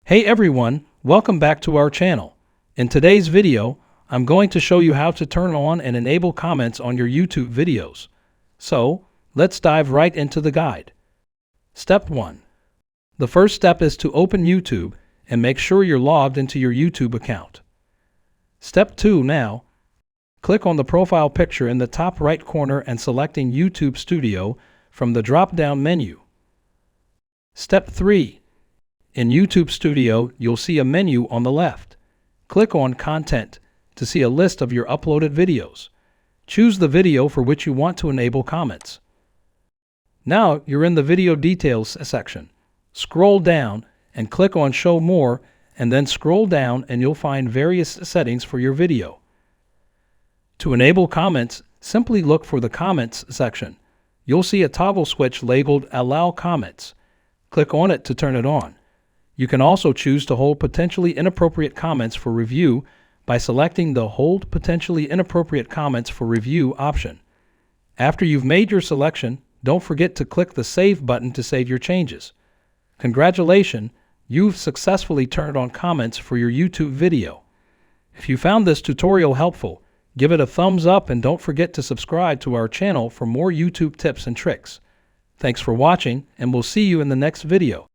Hey everyone, welcome back to our channel. In today's video, I'm going to show you how to turn on and enable comments on your YouTube videos. So, let's dive right into the guide. Step 1. The first step is to open YouTube and make sure you're logged into your YouTube account. Step 2 now, click on the profile picture in the top right corner and selecting YouTube Studio from the drop-down menu. Step 3. In YouTube Studio, you'll see a menu on the left. Click on Content to see a list of your uploaded videos. Choose the video for which you want to enable comments. Now you're in the Video Details section. Scroll down and click on Show More, and then scroll down and you'll find various settings for your video. To enable comments, simply look for the Comments section. You'll see a toggle switch labeled Allow Comments. Click on it to turn it on. You can also choose to hold potentially inappropriate comments for review by selecting the Hold Potentially Inappropriate Comments for Review option. After you've made your selection, don't forget to click the Save button to save your changes. Congratulations, you've successfully turned on comments for your YouTube video. If you found this tutorial helpful, give it a thumbs up and don't forget to subscribe to our channel for more YouTube tips and tricks. Thanks for watching, and we'll see you in the next video.